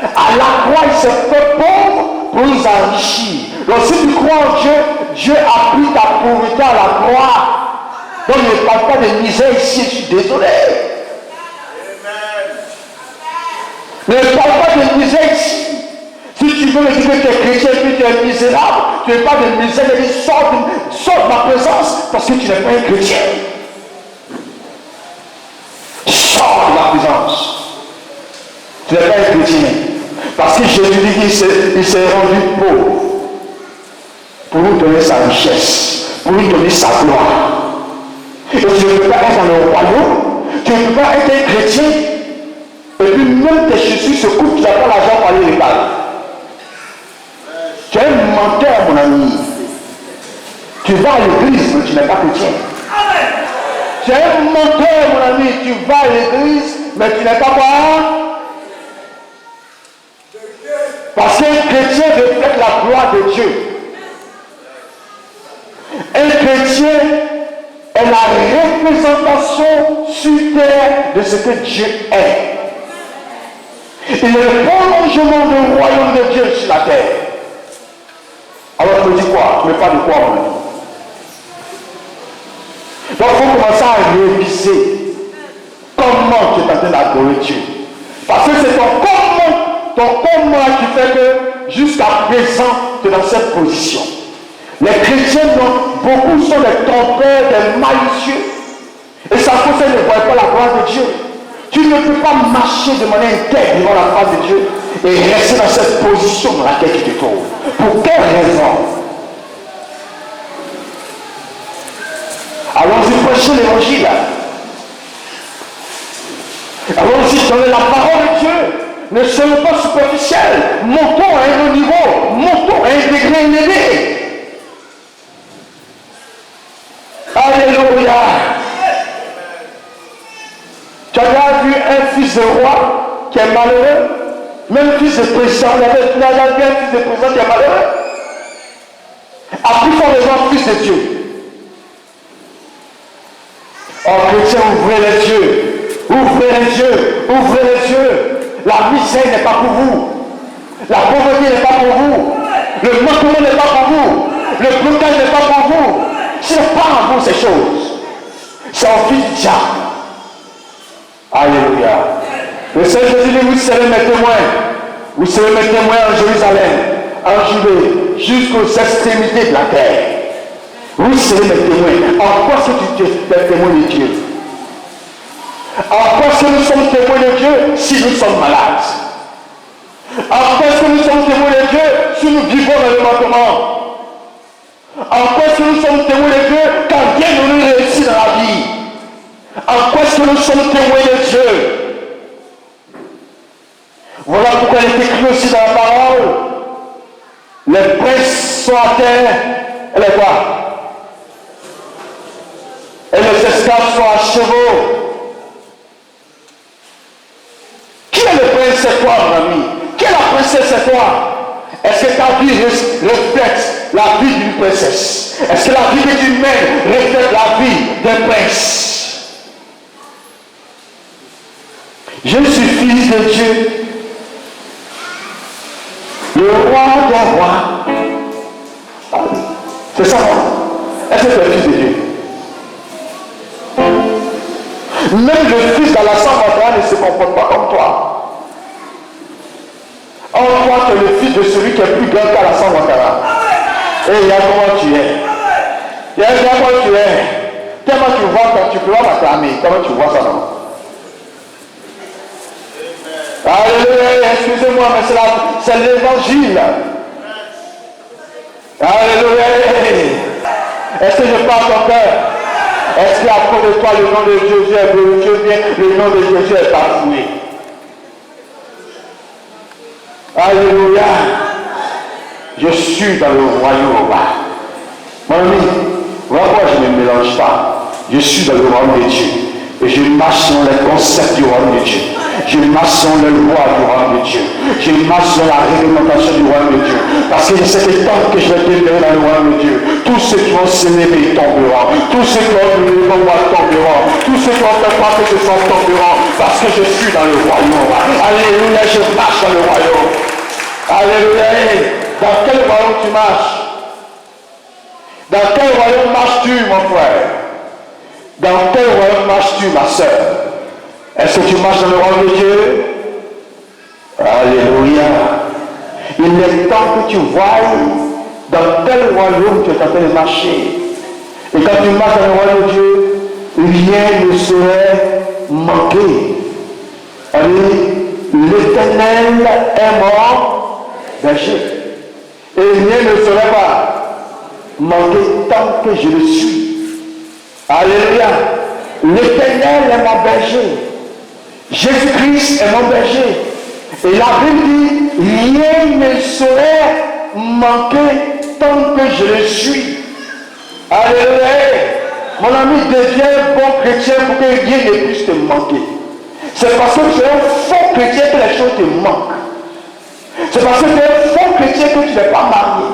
À la croix, il s'est fait pauvre pour nous enrichir. Donc si tu crois en Dieu, Dieu a pris ta pauvreté à la croix. Donc ne parle pas de misère ici, je suis désolé. Ne parle pas de misère ici. Si tu veux me dire que tu es chrétien et que tu es misérable, tu n'es pas de misère, il sort de ma présence parce que tu n'es pas un chrétien. Sors de ma présence. Tu n'es pas un chrétien. Parce que Jésus dit qu'il s'est rendu pauvre pour nous donner sa richesse, pour nous donner sa gloire. Et tu ne peux pas être dans le royaume, tu ne peux pas être un chrétien, et puis même tes chaussures se coupent, tu n'as pas l'argent pour aller les parler. Tu es un menteur, mon ami. Tu vas à l'église, mais tu n'es pas chrétien. Tu es un menteur, mon ami. Tu vas à l'église, mais tu n'es pas quoi? Parce qu'un chrétien reflète la gloire de Dieu. Un chrétien est la représentation sur terre de ce que Dieu est. Il est le prolongement du royaume de Dieu sur la terre. Alors tu me dis quoi? Tu ne me parles de quoi, mon ami? Donc il faut commencer à réviser comment tu es en train d'adorer Dieu. Parce que c'est ton comment qui fait que jusqu'à présent tu es dans cette position. Les chrétiens, beaucoup sont des trompeurs, des malicieux. Et ça cause qu'ils ne voient pas la gloire de Dieu. Tu ne peux pas marcher de manière intègre devant la face de Dieu et rester dans cette position dans laquelle tu te trouves. Pour quelle raison? Allons-y prêcher l'évangile. Allons-y donner la parole de Dieu. Ne soyons pas superficiels. Montons à un haut niveau. Montons à un degré élevé. Alléluia. Tu as déjà vu un fils de roi qui est malheureux? Même fils de président, il y avait un fils de président qui est malheureux. A plus fort raison, fils de Dieu. Oh chrétien, ouvrez les yeux. Ouvrez les yeux. Ouvrez les yeux. La misère n'est pas pour vous. La pauvreté n'est pas pour vous. Le manquement n'est pas pour vous. Le blocage n'est pas pour vous. Ce n'est pas en vous ces choses. C'est en fils du diable. Alléluia. Le Seigneur Jésus dit, vous serez mes témoins. Vous serez mes témoins en Jérusalem, en Judée, jusqu'aux extrémités de la terre. Vous serez mes témoins. En quoi est-ce que tu es témoin de Dieu? En quoi est-ce que nous sommes témoins de Dieu si nous sommes malades? En quoi est-ce que nous sommes témoins de Dieu si nous vivons dans le manquement? En quoi est-ce que nous sommes témoins de Dieu quand Dieu nous réussit dans la vie? En quoi est-ce que nous sommes témoins de Dieu? Voilà pourquoi il est écrit aussi dans la parole. Les princes sont à terre. Et les quoi? Et les esclaves sont à chevaux. Qui est le prince? C'est toi, mon ami? Qui est la princesse? C'est toi? Est-ce que ta vie reflète la vie d'une princesse? Est-ce que la vie que tu mènes reflète la vie d'un prince? Je suis fils de Dieu, le roi des rois. C'est ça, non? Est-ce que tu es fils de Dieu? Même le fils dans la sang ne se comporte pas comme toi. On croit que le fils de celui qui est plus grand qu'à la sang et il y a comment tu es. Il y a comment tu es. Tellement tu vois quand tu peux pas m'acclamer. Comment tu vois ça, non? Alléluia, excusez-moi, mais c'est l'évangile. Alléluia. Est-ce que je parle ton cœur? Est-ce qu'à cause de toi, le nom de Jésus est glorifié, bien le nom de Jésus est bafoué? Alléluia. Je suis dans le royaume. Mon ami, voilà pourquoi je ne me mélange pas. Je suis dans le royaume de Dieu. Et je marche dans les concepts du royaume de Dieu. Je marche dans les lois du royaume de Dieu. Je marche dans la réglementation du royaume de Dieu. Parce que c'est le temps que je vais demeurer dans le royaume de Dieu. Tous ceux qui vont s'élever tomberont. Tous ceux qui vont me lever moi tomberont. Tous ceux qui vont faire croire que ce sont tomberont. Parce que je suis dans le royaume. Alléluia, je marche dans le royaume. Alléluia. Dans quel royaume tu marches? Dans quel royaume marches-tu, mon frère? Dans quel royaume marches-tu, ma soeur? Est-ce que tu marches dans le royaume de Dieu? Alléluia. Il est temps que tu voies dans quel royaume tu es en train de marcher. Et quand tu marches dans le royaume de Dieu, rien ne saurait manquer. L'Éternel est mort berger. Et rien ne saurait pas manquer tant que je le suis. Alléluia. L'Éternel est mon berger. Jésus-Christ est mon berger. Et la Bible dit, rien ne saurait manquer tant que je le suis. Alléluia. Mon ami, deviens bon chrétien pour que rien ne puisse te manquer. C'est parce que tu es un faux chrétien que les choses te manquent. C'est parce que tu es un faux chrétien que tu n'es pas marié.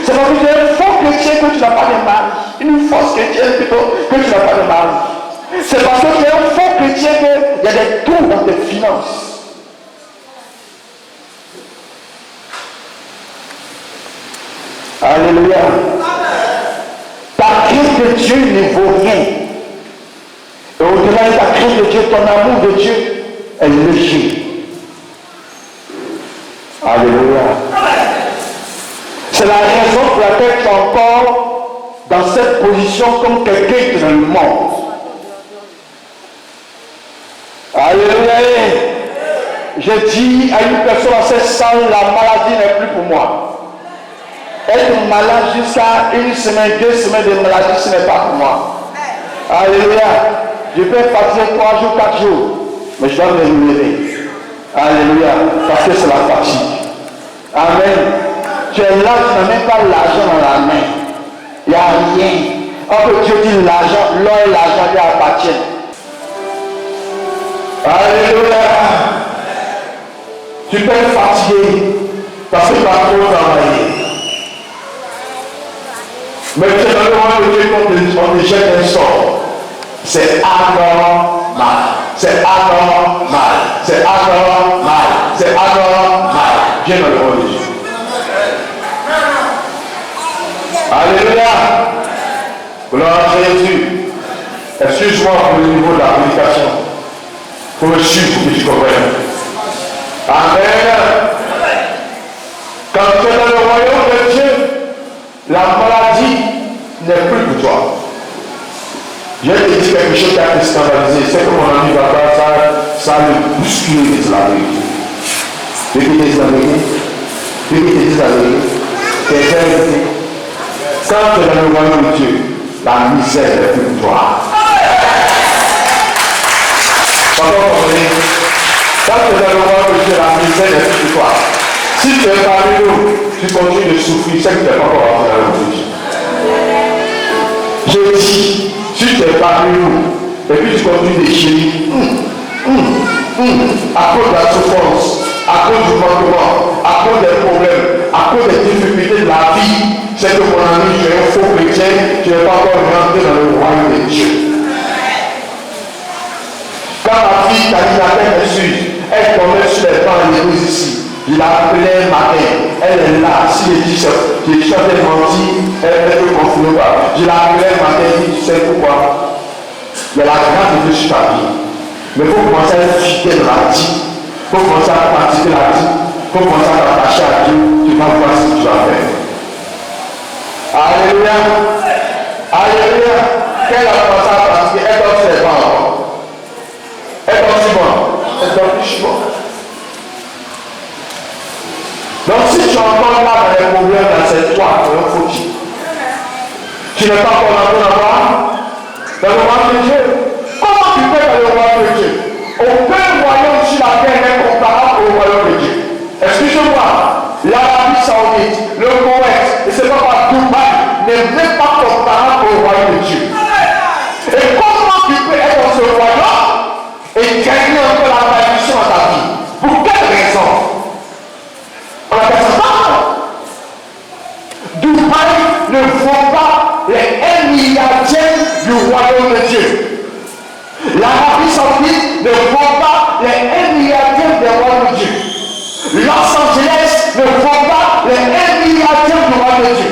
C'est parce que tu es un faux chrétien que tu n'as pas de mari. Une fausse chrétienne plutôt que tu n'as pas de mari. C'est parce que tu es un faux chrétien qu'il y a des trous dans tes finances. Alléluia. Ta crainte de Dieu ne vaut rien. Et au-delà de ta crainte de Dieu, ton amour de Dieu est léger. Alléluia. C'est la raison pour laquelle tu es encore dans cette position comme quelqu'un qui est dans le monde. Alléluia. Je dis à une personne dans cette salle, la maladie n'est plus pour moi. Être malade jusqu'à une semaine, 2 semaines de maladie, ce n'est pas pour moi. Alléluia. Je peux fatiguer 3 jours, 4 jours, mais je dois me relever. Alléluia. Parce que c'est la fatigue. Amen. Tu es là, tu n'as même pas l'argent dans la main. Il n'y a rien. Or que Dieu dit l'argent, l'or et l'argent lui appartiennent. Alléluia. Tu peux être fatigué parce que tu as trop travaillé. Mais tu es dans le moment de Dieu qu'on te jette un sort. C'est anormal. C'est anormal. C'est anormal. C'est anormal. Viens dans le monde de Dieu. Alléluia. Gloire à Jésus. Excuse-moi pour le niveau de la prédication. Pour me suivre pour que tu comprennes. Amen. Quand tu es dans le royaume de Dieu, la maladie n'est plus pour toi. Je te dis quelque chose qui a été scandalisé. C'est que mon ami va faire ça le bouscule des vérités. Répétez la vérité. Répétez la vérité. C'est vérité. Quand tu es dans le royaume de Dieu, la misère n'est plus pour toi. Quand tu es dans le royaume de Dieu, la misère est sur toi. Si tu es parmi nous, tu continues de souffrir, c'est que tu n'es pas encore rentré dans le royaume de Dieu. Je dis, si tu es parmi nous, et puis tu continues de gérer, à cause de la souffrance, à cause du manquement, à cause des problèmes, à cause des difficultés de la vie, c'est que mon ami, tu es un faux chrétien, tu n'es pas encore rentré dans le royaume de Dieu. Quand ma fille Kalinatel me suit, elle tombait sur les bancs de l'église ici. Je l'appelais matin, elle est là. Si je dis qu'elle mentit, elle peut confirmer pas. Je l'appelais matin, je dis, tu sais pourquoi? Il y a la grâce de Dieu sur ta vie. Mais il faut commencer à être fidèle dans la vie. Il faut commencer à pratiquer la vie. Il faut commencer à t'attacher à Dieu. Tu vas voir ce que tu vas faire. Alléluia. Alléluia. Qu'elle a commencé à pratiquer, elle doit se les bancs. Elle doit se bon. Elle doit plus bon. Donc si tu entends là dans les problèmes, c'est toi qui es un foutu. Tu n'es pas encore entré dans le royaume de Dieu. Comment tu peux dans le royaume de Dieu? Aucun royaume sur la terre n'est comparable au royaume de Dieu. Excusez-moi, l'Arabie Saoudite, le Koweït, et c'est pas par Dubaï, n'est même pas comparable au royaume de Dieu. Et comment tu peux être dans ce royaume et gagner encore la malédiction à ta vie? Pour quelle raison? On appelle ça pas. Dubaï ne vaut pas les 1 milliardième du royaume de Dieu. L'Arabie Saoudite ne vaut pas les 1 milliardième du royaume de Dieu. Los Angeles ne vaut pas les 1 milliardième du royaume de Dieu.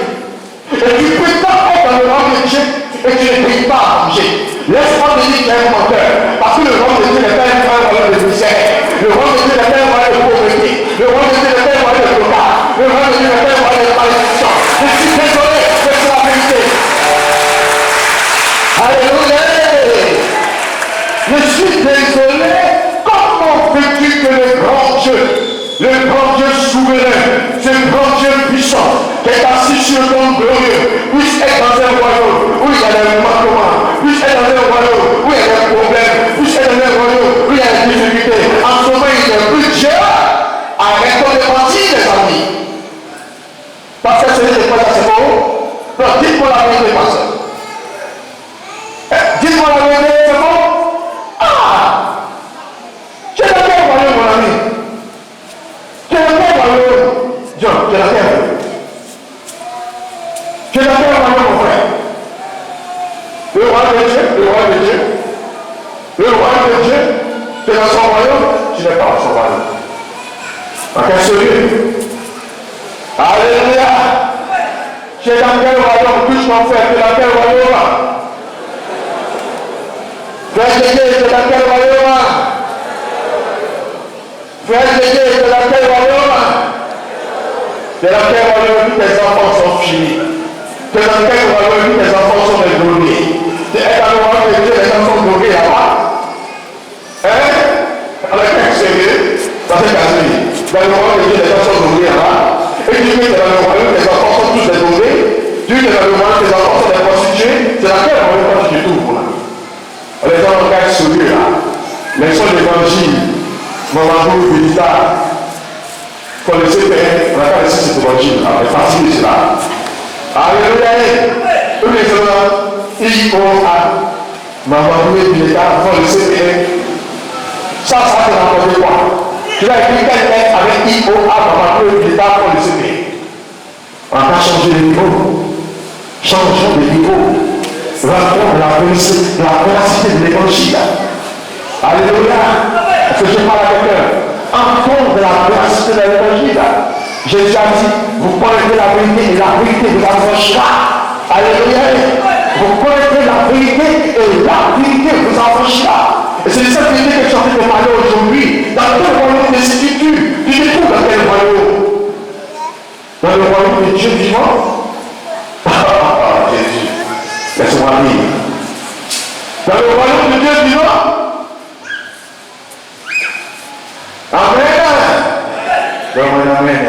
Et tu peux tant être dans le royaume de Dieu et tu ne payes pas à manger. Laisse-moi te dire qu'il y a un menteur. Parce que le royaume de Dieu n'est pas un royaume de misère. Le royaume de Dieu n'est pas un royaume de pauvreté. Le royaume de Dieu n'est pas un royaume de blocage. Le royaume de Dieu n'est pas un royaume de malédiction. Je suis désolé, mais c'est la vérité. Alléluia. Je suis désolé. Comment veux-tu que le grand Dieu souverain, ce grand Dieu puissant, qui est assis sur le trône glorieux, puisse être dans un royaume où il y a des manquements, puisse être dans un royaume où il y a des problèmes, puisse être dans un royaume où il y a des difficultés. En ce moment, il n'est plus Dieu. Arrêtons de mentir, les amis. Parce que ce n'est pas ça, c'est bon. Non, dites-moi la vérité, pasteur. Dites-moi la vérité, c'est bon. Ah! Tu es dans quel royaume, mon ami? Tu es dans quel royaume? John, tu es dans quel royaume? Tu es dans quel royaume, mon frère? Le royaume de Dieu, le royaume de Dieu. Le royaume de Dieu, tu es dans son royaume, tu n'es pas dans son royaume. En quel sérieux? Alléluia! Tu es dans quel royaume? Touche mon frère, tu es dans quel royaume? Frère de Dieu, tu es dans quel royaume? Frère de Dieu, tu es dans quel royaume? Tu es dans quel royaume où tes enfants sont finis? Tu es dans quel royaume où tes enfants sont dégloriés? Tu es dans le royaume de Dieu, les enfants sont glorieux là-bas? Hein? Avec un sérieux? Dans cette casserie. Dans le royaume de Dieu, les enfants sont glorieux là-bas? Et tu dis que dans le royaume, les enfants sont tous déglorieux? Tu dis que dans le royaume, les enfants sont des prostituées? C'est dans quel royaume que tu trouves là? Les gens regardent celui-là. Les sons d'évangile. Maman Bilita. Pour le CPN, on n'a pas laissé cet évangile. On est fatigué de cela. Alléluia. Tous les gens, IOA. Maman Bilita, pour le CPN. Ça c'est n'importe quoi. Tu vas écrire quelqu'un avec IOA, Maman Bilita, pour le CPN. On n'a pas changé de niveau. Changeons de niveau. Rencontre la véracité de l'évangile. Alléluia. Est-ce que je parle à quelqu'un? Entendre la véracité de l'évangile. Jésus a dit, vous connaissez la vérité et la vérité vous affranchira. Alléluia. Vous connaissez la vérité et la vérité vous affranchira. Et c'est de cette vérité que je suis en train de parler aujourd'hui. Dans quel royaume te situes-tu? Tu te trouves dans quel royaume? Dans le royaume de Dieu vivant? Jésus. Laisse-moi dire. Dans le royaume de Dieu vivant. Amen. Amen. Amen.